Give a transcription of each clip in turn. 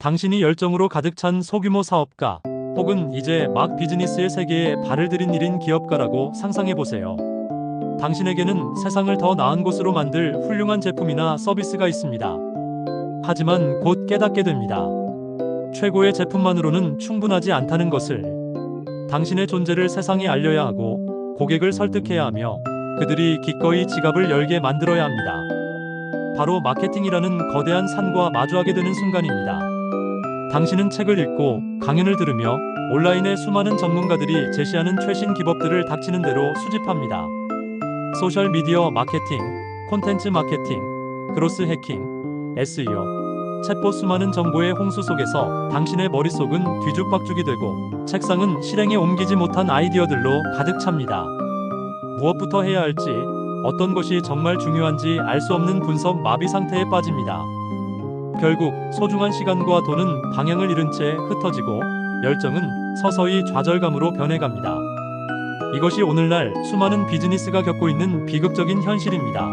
당신이 열정으로 가득 찬 소규모 사업가, 혹은 이제 막 비즈니스의 세계에 발을 들인 일인 기업가라고 상상해 보세요. 당신에게는 세상을 더 나은 곳으로 만들 훌륭한 제품이나 서비스가 있습니다. 하지만 곧 깨닫게 됩니다. 최고의 제품만으로는 충분하지 않다는 것을. 당신의 존재를 세상에 알려야 하고, 고객을 설득해야 하며, 그들이 기꺼이 지갑을 열게 만들어야 합니다. 바로 마케팅이라는 거대한 산과 마주하게 되는 순간입니다. 당신은 책을 읽고, 강연을 들으며, 온라인의 수많은 전문가들이 제시하는 최신 기법들을 닥치는 대로 수집합니다. 소셜미디어 마케팅, 콘텐츠 마케팅, 그로스 해킹, SEO, 챗봇 수많은 정보의 홍수 속에서 당신의 머릿속은 뒤죽박죽이 되고 책상은 실행에 옮기지 못한 아이디어들로 가득 찹니다. 무엇부터 해야 할지, 어떤 것이 정말 중요한지 알 수 없는 분석 마비 상태에 빠집니다. 결국 소중한 시간과 돈은 방향을 잃은 채 흩어지고 열정은 서서히 좌절감으로 변해갑니다. 이것이 오늘날 수많은 비즈니스가 겪고 있는 비극적인 현실입니다.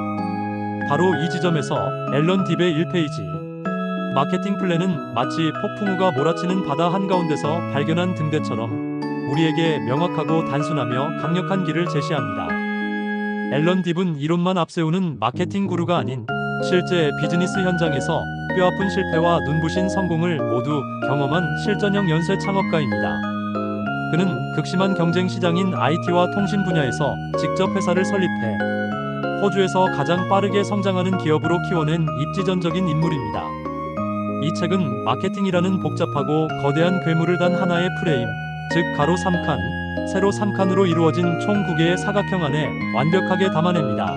바로 이 지점에서 앨런 딥의 1페이지 마케팅 플랜은 마치 폭풍우가 몰아치는 바다 한가운데서 발견한 등대처럼 우리에게 명확하고 단순하며 강력한 길을 제시합니다. 앨런 딥은 이론만 앞세우는 마케팅 구루가 아닌 실제 비즈니스 현장에서 뼈아픈 실패와 눈부신 성공을 모두 경험한 실전형 연쇄 창업가입니다. 그는 극심한 경쟁 시장인 IT와 통신 분야에서 직접 회사를 설립해 호주에서 가장 빠르게 성장하는 기업으로 키워낸 입지전적인 인물입니다. 이 책은 마케팅이라는 복잡하고 거대한 괴물을 단 하나의 프레임, 즉 가로 3칸, 세로 3칸으로 이루어진 총 9개의 사각형 안에 완벽하게 담아냅니다.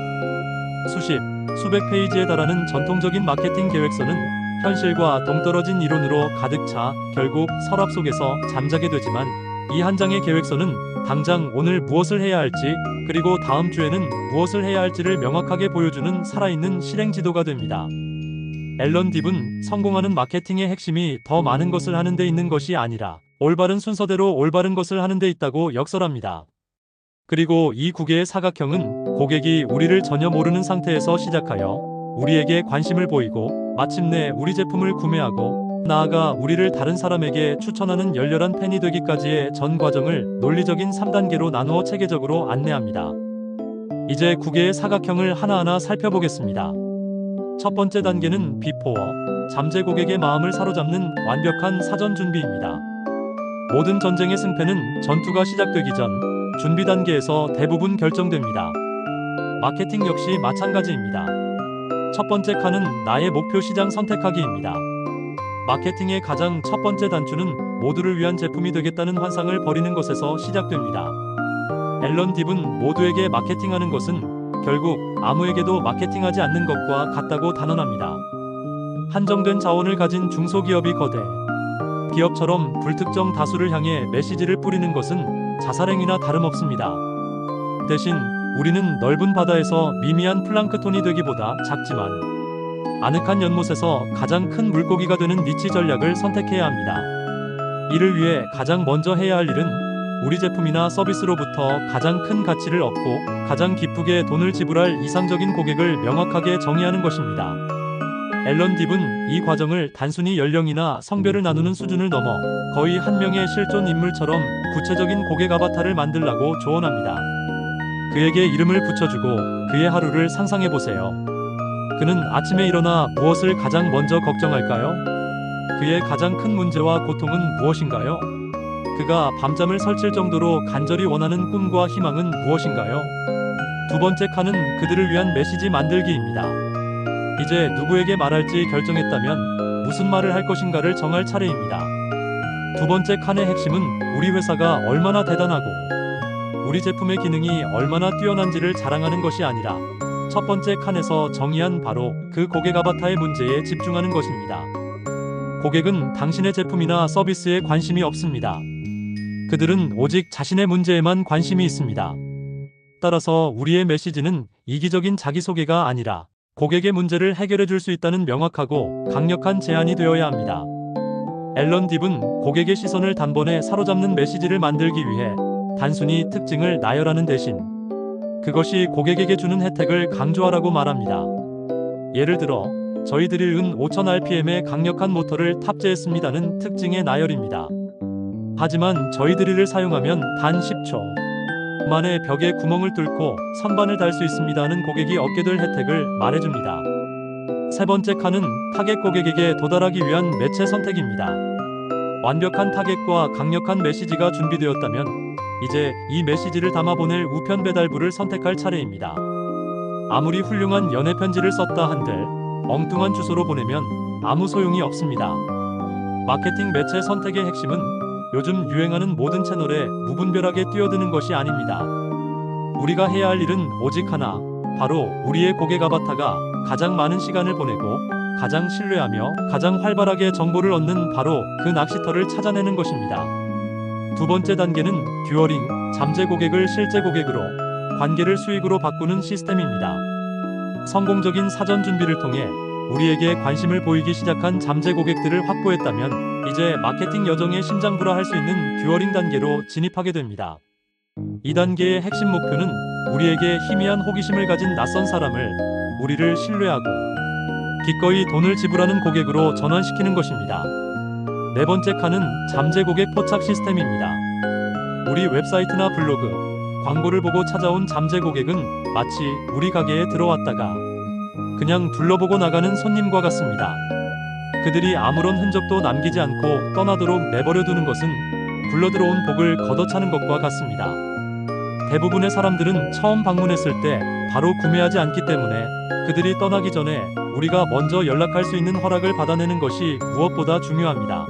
수백 페이지에 달하는 전통적인 마케팅 계획서는 현실과 동떨어진 이론으로 가득 차 결국 서랍 속에서 잠자게 되지만, 이 한 장의 계획서는 당장 오늘 무엇을 해야 할지, 그리고 다음 주에는 무엇을 해야 할지를 명확하게 보여주는 살아있는 실행 지도가 됩니다. 앨런 딥은 성공하는 마케팅의 핵심이 더 많은 것을 하는 데 있는 것이 아니라 올바른 순서대로 올바른 것을 하는 데 있다고 역설합니다. 그리고 이 9개의 사각형은 고객이 우리를 전혀 모르는 상태에서 시작하여 우리에게 관심을 보이고 마침내 우리 제품을 구매하고 나아가 우리를 다른 사람에게 추천하는 열렬한 팬이 되기까지의 전 과정을 논리적인 3단계로 나누어 체계적으로 안내합니다. 이제 9개의 사각형을 하나하나 살펴보겠습니다. 첫 번째 단계는 비포어, 잠재 고객의 마음을 사로잡는 완벽한 사전 준비입니다. 모든 전쟁의 승패는 전투가 시작되기 전 준비 단계에서 대부분 결정됩니다. 마케팅 역시 마찬가지입니다. 첫 번째 칸은 나의 목표 시장 선택하기입니다. 마케팅의 가장 첫 번째 단추는 모두를 위한 제품이 되겠다는 환상을 버리는 것에서 시작됩니다. 앨런 딥은 모두에게 마케팅하는 것은 결국 아무에게도 마케팅하지 않는 것과 같다고 단언합니다. 한정된 자원을 가진 중소기업이 거대 기업처럼 불특정 다수를 향해 메시지를 뿌리는 것은 자살행위나 다름없습니다. 대신 우리는 넓은 바다에서 미미한 플랑크톤이 되기보다 작지만 아늑한 연못에서 가장 큰 물고기가 되는 니치 전략을 선택해야 합니다. 이를 위해 가장 먼저 해야 할 일은 우리 제품이나 서비스로부터 가장 큰 가치를 얻고 가장 기쁘게 돈을 지불할 이상적인 고객을 명확하게 정의하는 것입니다. 앨런 딥은 이 과정을 단순히 연령이나 성별을 나누는 수준을 넘어 거의 한 명의 실존 인물처럼 구체적인 고객 아바타를 만들라고 조언합니다. 그에게 이름을 붙여주고 그의 하루를 상상해보세요. 그는 아침에 일어나 무엇을 가장 먼저 걱정할까요? 그의 가장 큰 문제와 고통은 무엇인가요? 그가 밤잠을 설칠 정도로 간절히 원하는 꿈과 희망은 무엇인가요? 두 번째 칸은 그들을 위한 메시지 만들기입니다. 이제 누구에게 말할지 결정했다면 무슨 말을 할 것인가를 정할 차례입니다. 두 번째 칸의 핵심은 우리 회사가 얼마나 대단하고 우리 제품의 기능이 얼마나 뛰어난지를 자랑하는 것이 아니라 첫 번째 칸에서 정의한 바로 그 고객 아바타의 문제에 집중하는 것입니다. 고객은 당신의 제품이나 서비스에 관심이 없습니다. 그들은 오직 자신의 문제에만 관심이 있습니다. 따라서 우리의 메시지는 이기적인 자기소개가 아니라 고객의 문제를 해결해 줄 수 있다는 명확하고 강력한 제안이 되어야 합니다. 앨런 딥은 고객의 시선을 단번에 사로잡는 메시지를 만들기 위해 단순히 특징을 나열하는 대신 그것이 고객에게 주는 혜택을 강조하라고 말합니다. 예를 들어 저희들이 은 5000rpm의 강력한 모터를 탑재했습니다는 특징의 나열입니다. 하지만 저희들이를 사용하면 단 10초 만에 벽에 구멍을 뚫고 선반을 달 수 있습니다는 고객이 얻게 될 혜택을 말해줍니다. 세 번째 칸은 타겟 고객에게 도달하기 위한 매체 선택입니다. 완벽한 타겟과 강력한 메시지가 준비되었다면 이제 이 메시지를 담아보낼 우편 배달부를 선택할 차례입니다. 아무리 훌륭한 연애 편지를 썼다 한들 엉뚱한 주소로 보내면 아무 소용이 없습니다. 마케팅 매체 선택의 핵심은 요즘 유행하는 모든 채널에 무분별하게 뛰어드는 것이 아닙니다. 우리가 해야 할 일은 오직 하나, 바로 우리의 고객 아바타가 가장 많은 시간을 보내고 가장 신뢰하며 가장 활발하게 정보를 얻는 바로 그 낚시터를 찾아내는 것입니다. 두 번째 단계는 듀어링, 잠재 고객을 실제 고객으로, 관계를 수익으로 바꾸는 시스템입니다. 성공적인 사전 준비를 통해 우리에게 관심을 보이기 시작한 잠재 고객들을 확보했다면 이제 마케팅 여정의 심장부라 할 수 있는 듀어링 단계로 진입하게 됩니다. 이 단계의 핵심 목표는 우리에게 희미한 호기심을 가진 낯선 사람을 우리를 신뢰하고 기꺼이 돈을 지불하는 고객으로 전환시키는 것입니다. 네 번째 칸은 잠재 고객 포착 시스템입니다. 우리 웹사이트나 블로그, 광고를 보고 찾아온 잠재 고객은 마치 우리 가게에 들어왔다가 그냥 둘러보고 나가는 손님과 같습니다. 그들이 아무런 흔적도 남기지 않고 떠나도록 내버려 두는 것은 굴러들어온 복을 걷어차는 것과 같습니다. 대부분의 사람들은 처음 방문했을 때 바로 구매하지 않기 때문에 그들이 떠나기 전에 우리가 먼저 연락할 수 있는 허락을 받아내는 것이 무엇보다 중요합니다.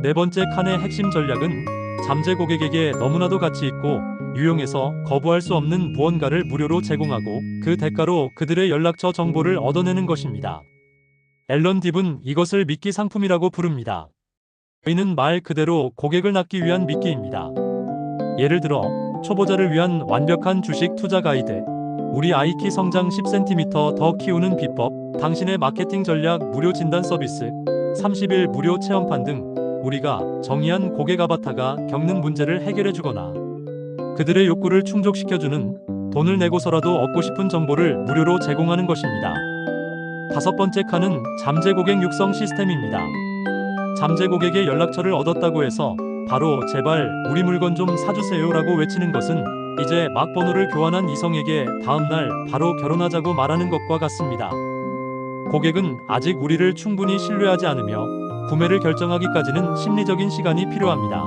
네 번째 칸의 핵심 전략은 잠재 고객에게 너무나도 가치 있고 유용해서 거부할 수 없는 무언가를 무료로 제공하고 그 대가로 그들의 연락처 정보를 얻어내는 것입니다. 앨런 딥은 이것을 미끼 상품이라고 부릅니다. 저희는 말 그대로 고객을 낳기 위한 미끼입니다. 예를 들어 초보자를 위한 완벽한 주식 투자 가이드, 우리 아이키 성장 10cm 더 키우는 비법, 당신의 마케팅 전략 무료 진단 서비스, 30일 무료 체험판 등 우리가 정의한 고객 아바타가 겪는 문제를 해결해주거나 그들의 욕구를 충족시켜주는 돈을 내고서라도 얻고 싶은 정보를 무료로 제공하는 것입니다. 다섯 번째 칸은 잠재 고객 육성 시스템입니다. 잠재 고객의 연락처를 얻었다고 해서 바로 제발 우리 물건 좀 사주세요 라고 외치는 것은 이제 막 번호를 교환한 이성에게 다음날 바로 결혼하자고 말하는 것과 같습니다. 고객은 아직 우리를 충분히 신뢰하지 않으며 구매를 결정하기까지는 심리적인 시간이 필요합니다.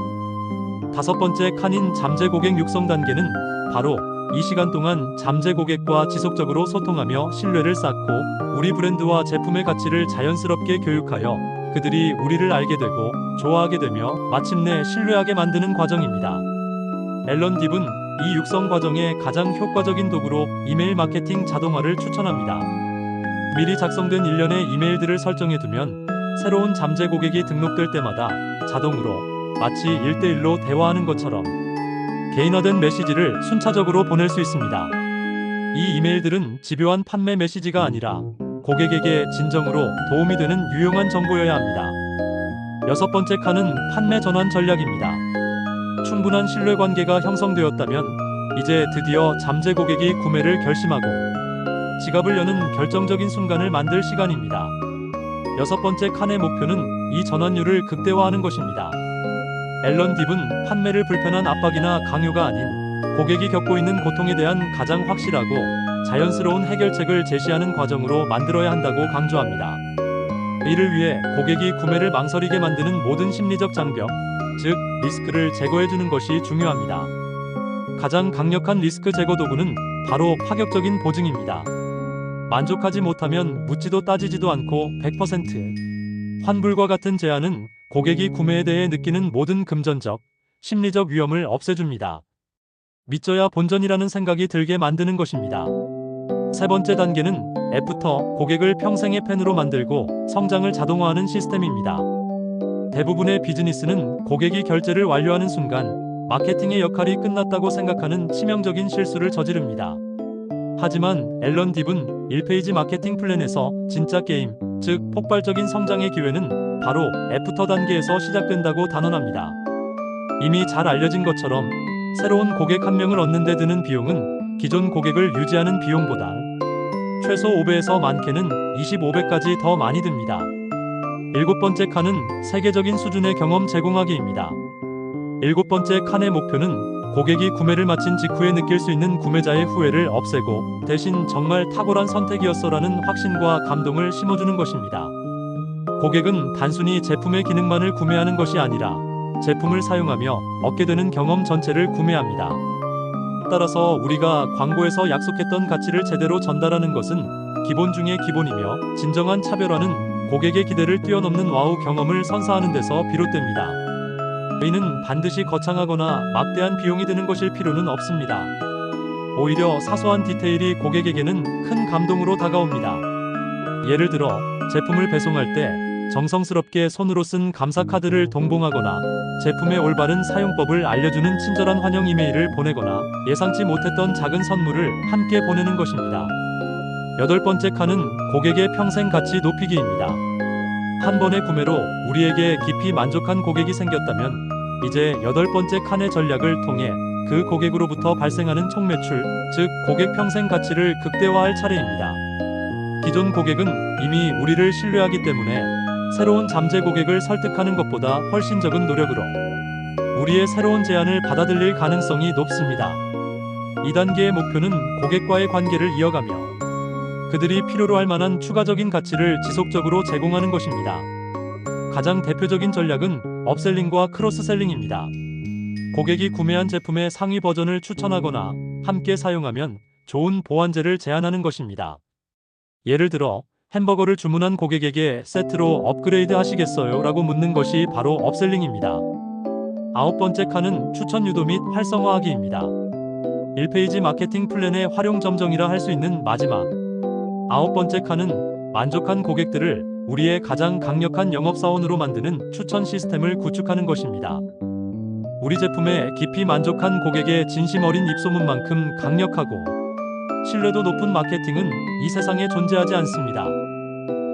다섯 번째 칸인 잠재 고객 육성 단계는 바로 이 시간 동안 잠재 고객과 지속적으로 소통하며 신뢰를 쌓고 우리 브랜드와 제품의 가치를 자연스럽게 교육하여 그들이 우리를 알게 되고 좋아하게 되며 마침내 신뢰하게 만드는 과정입니다. 앨런 딥은 이 육성 과정의 가장 효과적인 도구로 이메일 마케팅 자동화를 추천합니다. 미리 작성된 일련의 이메일들을 설정해두면 새로운 잠재 고객이 등록될 때마다 자동으로 마치 1대1로 대화하는 것처럼 개인화된 메시지를 순차적으로 보낼 수 있습니다. 이 이메일들은 집요한 판매 메시지가 아니라 고객에게 진정으로 도움이 되는 유용한 정보여야 합니다. 여섯 번째 칸은 판매 전환 전략입니다. 충분한 신뢰관계가 형성되었다면 이제 드디어 잠재 고객이 구매를 결심하고 지갑을 여는 결정적인 순간을 만들 시간입니다. 여섯 번째 칸의 목표는 이 전환율을 극대화하는 것입니다. 앨런 딥은 판매를 불편한 압박이나 강요가 아닌 고객이 겪고 있는 고통에 대한 가장 확실하고 자연스러운 해결책을 제시하는 과정으로 만들어야 한다고 강조합니다. 이를 위해 고객이 구매를 망설이게 만드는 모든 심리적 장벽, 즉 리스크를 제거해주는 것이 중요합니다. 가장 강력한 리스크 제거 도구는 바로 파격적인 보증입니다. 만족하지 못하면 묻지도 따지지도 않고 100% 환불과 같은 제안은 고객이 구매에 대해 느끼는 모든 금전적, 심리적 위험을 없애줍니다. 믿져야 본전이라는 생각이 들게 만드는 것입니다. 세 번째 단계는 애프터 고객을 평생의 팬으로 만들고 성장을 자동화하는 시스템입니다. 대부분의 비즈니스는 고객이 결제를 완료하는 순간 마케팅의 역할이 끝났다고 생각하는 치명적인 실수를 저지릅니다. 하지만 앨런 딥은 1페이지 마케팅 플랜에서 진짜 게임, 즉 폭발적인 성장의 기회는 바로 애프터 단계에서 시작된다고 단언합니다. 이미 잘 알려진 것처럼 새로운 고객 한 명을 얻는 데 드는 비용은 기존 고객을 유지하는 비용보다 최소 5배에서 많게는 25배까지 더 많이 듭니다. 일곱 번째 칸은 세계적인 수준의 경험 제공하기입니다. 일곱 번째 칸의 목표는 고객이 구매를 마친 직후에 느낄 수 있는 구매자의 후회를 없애고 대신 정말 탁월한 선택이었어라는 확신과 감동을 심어주는 것입니다. 고객은 단순히 제품의 기능만을 구매하는 것이 아니라 제품을 사용하며 얻게 되는 경험 전체를 구매합니다. 따라서 우리가 광고에서 약속했던 가치를 제대로 전달하는 것은 기본 중의 기본이며 진정한 차별화는 고객의 기대를 뛰어넘는 와우 경험을 선사하는 데서 비롯됩니다. 이는 반드시 거창하거나 막대한 비용이 드는 것일 필요는 없습니다. 오히려 사소한 디테일이 고객에게는 큰 감동으로 다가옵니다. 예를 들어 제품을 배송할 때 정성스럽게 손으로 쓴 감사 카드를 동봉하거나 제품의 올바른 사용법을 알려주는 친절한 환영 이메일을 보내거나 예상치 못했던 작은 선물을 함께 보내는 것입니다. 여덟 번째 칸은 고객의 평생 가치 높이기입니다. 한 번의 구매로 우리에게 깊이 만족한 고객이 생겼다면 이제 여덟 번째 칸의 전략을 통해 그 고객으로부터 발생하는 총 매출, 즉 고객 평생 가치를 극대화할 차례입니다. 기존 고객은 이미 우리를 신뢰하기 때문에 새로운 잠재 고객을 설득하는 것보다 훨씬 적은 노력으로 우리의 새로운 제안을 받아들일 가능성이 높습니다. 2단계의 목표는 고객과의 관계를 이어가며 그들이 필요로 할 만한 추가적인 가치를 지속적으로 제공하는 것입니다. 가장 대표적인 전략은 업셀링과 크로스셀링입니다. 고객이 구매한 제품의 상위 버전을 추천하거나 함께 사용하면 좋은 보완제를 제안하는 것입니다. 예를 들어 햄버거를 주문한 고객에게 세트로 업그레이드 하시겠어요? 라고 묻는 것이 바로 업셀링입니다. 아홉 번째 칸은 추천 유도 및 활성화하기입니다. 1페이지 마케팅 플랜의 활용 점정이라 할 수 있는 마지막 아홉 번째 칸은 만족한 고객들을 우리의 가장 강력한 영업사원으로 만드는 추천 시스템을 구축하는 것입니다. 우리 제품에 깊이 만족한 고객의 진심 어린 입소문만큼 강력하고 신뢰도 높은 마케팅은 이 세상에 존재하지 않습니다.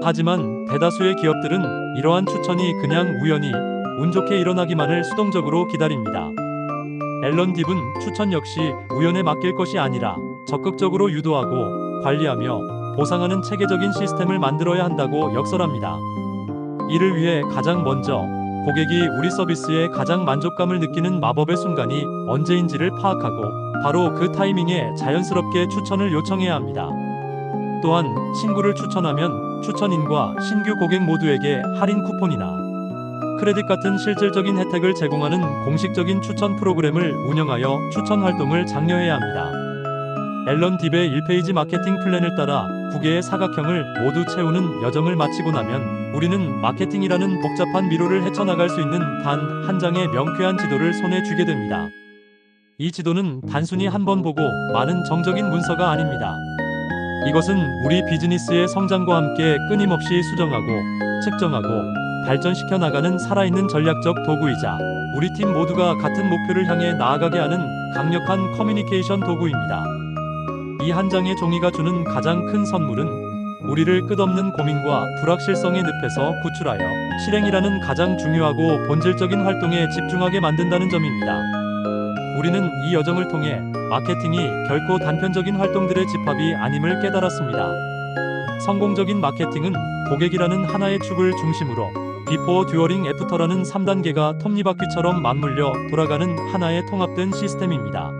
하지만 대다수의 기업들은 이러한 추천이 그냥 우연히 운 좋게 일어나기만을 수동적으로 기다립니다. 앨런 딥은 추천 역시 우연에 맡길 것이 아니라 적극적으로 유도하고 관리하며 보상하는 체계적인 시스템을 만들어야 한다고 역설합니다. 이를 위해 가장 먼저 고객이 우리 서비스에 가장 만족감을 느끼는 마법의 순간이 언제인지를 파악하고 바로 그 타이밍에 자연스럽게 추천을 요청해야 합니다. 또한 친구를 추천하면 추천인과 신규 고객 모두에게 할인 쿠폰이나 크레딧 같은 실질적인 혜택을 제공하는 공식적인 추천 프로그램을 운영하여 추천 활동을 장려해야 합니다. 앨런 딥의 1페이지 마케팅 플랜을 따라 9개의 사각형을 모두 채우는 여정을 마치고 나면 우리는 마케팅이라는 복잡한 미로를 헤쳐나갈 수 있는 단 한 장의 명쾌한 지도를 손에 쥐게 됩니다. 이 지도는 단순히 한 번 보고 많은 정적인 문서가 아닙니다. 이것은 우리 비즈니스의 성장과 함께 끊임없이 수정하고 측정하고 발전시켜 나가는 살아있는 전략적 도구이자 우리 팀 모두가 같은 목표를 향해 나아가게 하는 강력한 커뮤니케이션 도구입니다. 이 한 장의 종이가 주는 가장 큰 선물은 우리를 끝없는 고민과 불확실성의 늪에서 구출하여 실행이라는 가장 중요하고 본질적인 활동에 집중하게 만든다는 점입니다. 우리는 이 여정을 통해 마케팅이 결코 단편적인 활동들의 집합이 아님을 깨달았습니다. 성공적인 마케팅은 고객이라는 하나의 축을 중심으로 비포, 듀어링, 애프터라는 3단계가 톱니바퀴처럼 맞물려 돌아가는 하나의 통합된 시스템입니다.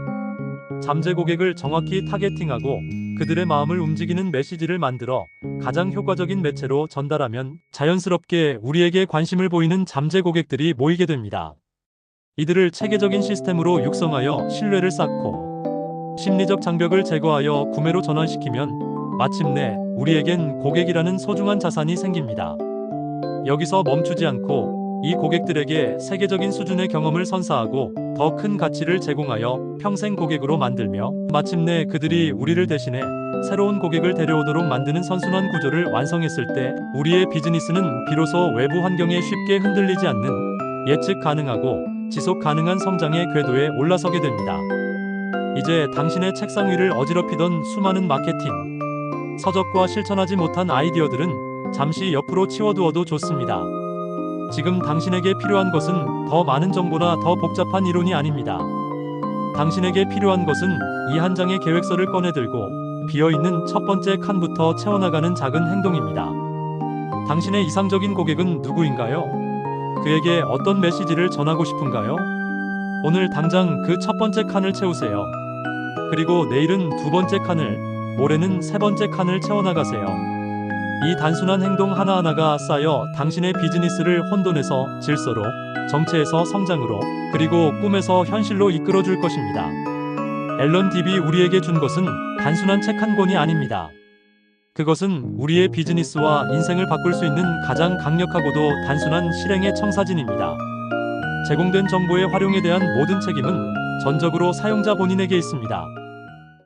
잠재 고객을 정확히 타겟팅하고 그들의 마음을 움직이는 메시지를 만들어 가장 효과적인 매체로 전달하면 자연스럽게 우리에게 관심을 보이는 잠재 고객들이 모이게 됩니다. 이들을 체계적인 시스템으로 육성하여 신뢰를 쌓고 심리적 장벽을 제거하여 구매로 전환시키면 마침내 우리에겐 고객이라는 소중한 자산이 생깁니다. 여기서 멈추지 않고 이 고객들에게 세계적인 수준의 경험을 선사하고 더 큰 가치를 제공하여 평생 고객으로 만들며 마침내 그들이 우리를 대신해 새로운 고객을 데려오도록 만드는 선순환 구조를 완성했을 때 우리의 비즈니스는 비로소 외부 환경에 쉽게 흔들리지 않는 예측 가능하고 지속 가능한 성장의 궤도에 올라서게 됩니다. 이제 당신의 책상 위를 어지럽히던 수많은 마케팅 서적과 실천하지 못한 아이디어들은 잠시 옆으로 치워두어도 좋습니다. 지금 당신에게 필요한 것은 더 많은 정보나 더 복잡한 이론이 아닙니다. 당신에게 필요한 것은 이 한 장의 계획서를 꺼내들고 비어있는 첫 번째 칸부터 채워나가는 작은 행동입니다. 당신의 이상적인 고객은 누구인가요? 그에게 어떤 메시지를 전하고 싶은가요? 오늘 당장 그 첫 번째 칸을 채우세요. 그리고 내일은 두 번째 칸을, 모레는 세 번째 칸을 채워나가세요. 이 단순한 행동 하나하나가 쌓여 당신의 비즈니스를 혼돈에서 질서로, 정체에서 성장으로, 그리고 꿈에서 현실로 이끌어줄 것입니다. 앨런 딥이 우리에게 준 것은 단순한 책 한 권이 아닙니다. 그것은 우리의 비즈니스와 인생을 바꿀 수 있는 가장 강력하고도 단순한 실행의 청사진입니다. 제공된 정보의 활용에 대한 모든 책임은 전적으로 사용자 본인에게 있습니다.